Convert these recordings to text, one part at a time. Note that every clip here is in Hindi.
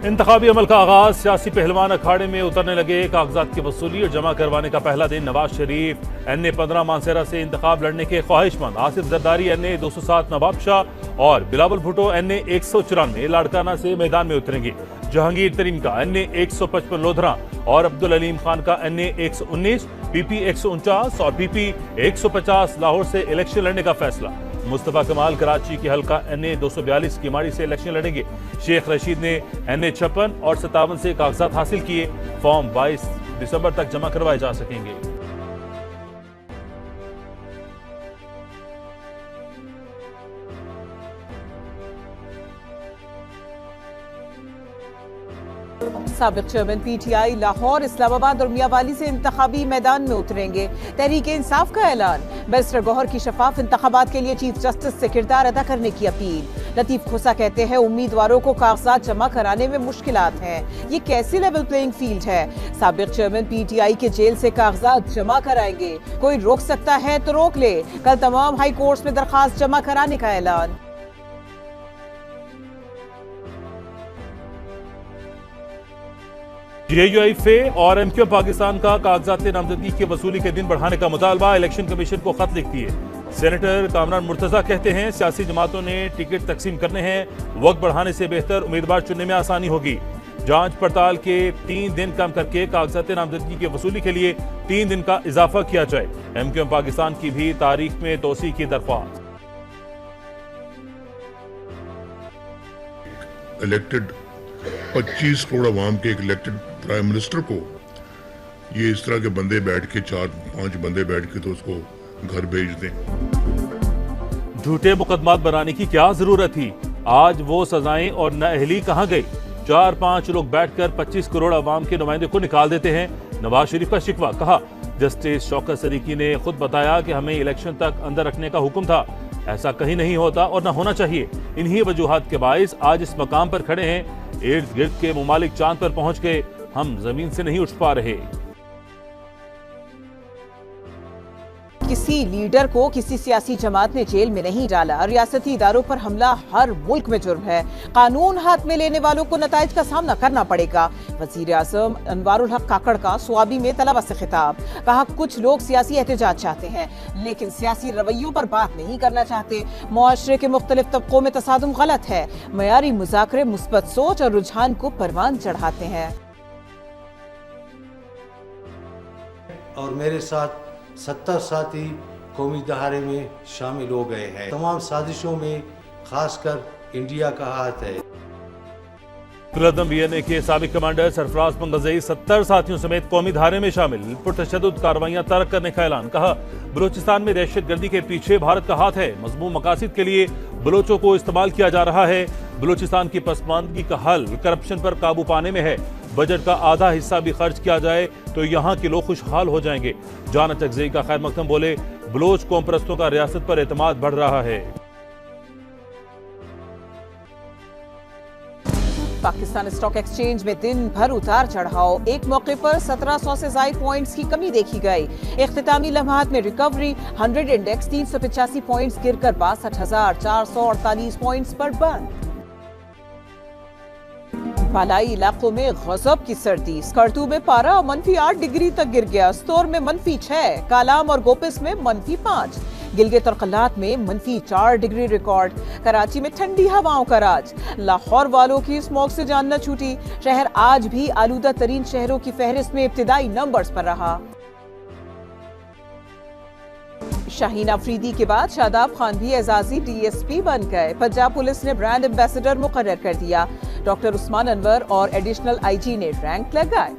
इंतखाबी अमल का आगाज, सियासी पहलवान अखाड़े में उतरने लगे। कागजात की वसूली और जमा करवाने का पहला दिन। नवाज शरीफ NA 15 मानसेरा से इंतखाब लड़ने के ख्वाहिशमंद। आसिफ जरदारी NA 207 नवाब शाह और बिलावल भुट्टो NA 194 लाड़काना से मैदान में उतरेंगे। जहांगीर तरीन का NA 155 लोधरा और अब्दुल अलीम खान का NA 119, PP 149 और PP 150 लाहौर से इलेक्शन लड़ने का फैसला। मुस्तफा कमाल कराची के हल्का NA 242 की माड़ी से इलेक्शन लड़ेंगे। शेख रशीद ने NA 56 और 57 से कागजात हासिल किए। फॉर्म 22 दिसंबर तक जमा करवाए जा सकेंगे। साबिक चेयरमैन PTI लाहौर, इस्लामाबाद और मियांवाली से इंतखाबी मैदान में उतरेंगे। तहरीक इंसाफ का ऐलान। बैरिस्टर गौहर की शफाफ इंतखाबात के लिए चीफ जस्टिस से किरदार अदा करने की अपील। लतीफ खोसा कहते हैं उम्मीदवारों को कागजात जमा कराने में मुश्किलात हैं। ये कैसी लेवल प्लेइंग फील्ड है? साबिक चेयरमैन PTI के जेल से कागजात जमा कराएंगे। कोई रोक सकता है तो रोक ले। कल तमाम हाई कोर्ट्स में दरखास्त जमा कराने का ऐलान। GUI फे और MQ पाकिस्तान का कागजात नामजदगी की वसूली के दिन बढ़ाने का मुतालबा। इलेक्शन कमीशन को खत लिख दिए। सेनेटर कामरान मुर्तजा कहते हैं सियासी जमातों ने टिकट तकसीम करने हैं। वक्त बढ़ाने से बेहतर उम्मीदवार चुनने में आसानी होगी। जांच पड़ताल के 3 दिन कम करके कागजात नामजदगी की वसूली के लिए 3 दिन का इजाफा किया जाए। MQ पाकिस्तान की भी तारीख में तोसी की दरख्वास्त। इलेक्टेड 25 करोड़ अवाम के एक इलेक्टेड प्राइम मिनिस्टर को ये इस तरह के बंदे बैठ के 4-5 बंदे बैठ के तो उसको घर भेज दें। झूठे मुकदमात बनाने की क्या जरूरत थी? आज वो सजाएं और नाअहली कहां गई? 4-5 लोग बैठकर 25 करोड़ अवाम के नुमाइंदे को निकाल देते हैं। नवाज शरीफ का शिकवा। कहा जस्टिस शौकत सरीकी ने खुद बताया कि हमें इलेक्शन तक अंदर रखने का हुक्म था। ऐसा कहीं नहीं होता और न होना चाहिए। इन्हीं वजूहात के बाइस आज इस मकाम पर खड़े हैं। इर्द गिर्द के मुमालिक चांद पर पहुंच गए, हम जमीन से नहीं उठ पा रहे। किसी लीडर को किसी सियासी जमात ने जेल में नहीं डाला। रियासती इदारों पर हमला हर मुल्क में जुर्म है। कानून हाथ में लेने वालों को नताइज का सामना करना पड़ेगा। वजीर आजम अनवारुल हक काकड़ का स्वाबी में तलबा से खिताब। कहा कुछ लोग सियासी एहतजाज चाहते हैं लेकिन सियासी रवैयों पर बात नहीं करना चाहते। मुआशरे के मुख्तलिफ तबकों में तसादुम गलत है। मयारी मुज़ाकरे मुस्बत सोच और रुझान को परवान चढ़ाते हैं। और मेरे साथ 70 साथी कौमी दहाड़े में शामिल हो गए हैं। तमाम साजिशों में खासकर इंडिया का हाथ है। BNA के साबिक कमांडर सरफराज मंगज़ई 70 साथियों समेत कौमी धारे में शामिल। पुरतशद्दुद कार्रवाइयां तर्क करने का ऐलान। कहा बलूचिस्तान में दहशतगर्दी के पीछे भारत का हाथ है। मज़मूम मकासद के लिए बलोचों को इस्तेमाल किया जा रहा है। बलूचिस्तान की पसमानदगी का हल करप्शन पर काबू पाने में है। बजट का आधा हिस्सा भी खर्च किया जाए तो यहाँ के लोग खुशहाल हो जाएंगे। जाना चकजई का खैर मकदम बोले बलोच कौम परस्तों का रियासत पर एतमाद बढ़ रहा है। पाकिस्तान स्टॉक एक्सचेंज में दिन भर उतार चढ़ाव। एक मौके पर 1700 से ज्यादा पॉइंट्स की कमी देखी गई। इख्तितामी लम्हात में रिकवरी। 100 इंडेक्स 385 पॉइंट्स गिरकर 62,448 पॉइंट्स पर बंद। बालाई इलाकों में गजब की सर्दी। स्कर्दू में पारा -8 डिग्री तक गिर गया। स्तोर में -6, कालाम और गोपिस में -5, गिलगित और कल्लात में -4 डिग्री रिकॉर्ड। कराची में ठंडी हवाओं का राज। लाहौर वालों की स्मॉग से जान न छूटी। शहर आज भी आलूदा तरीन शहरों की फहरिस्त में इब्तिदाई नंबर्स पर रहा। शाहीन अफरीदी के बाद शादाब खान भी एजाजी DSP बन गए। पंजाब पुलिस ने ब्रांड एम्बेसडर मुकर्रर कर दिया। डॉक्टर उस्मान अनवर और एडिशनल IG ने रैंक लगाए।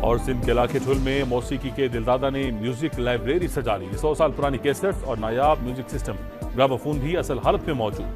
और सिंध के इलाके ठुल में मौसीकी के दिलदादा ने म्यूजिक लाइब्रेरी सजा ली। 100 साल पुरानी कैसेट्स और नायाब म्यूजिक सिस्टम ग्रामोफोन भी असल हालत में मौजूद।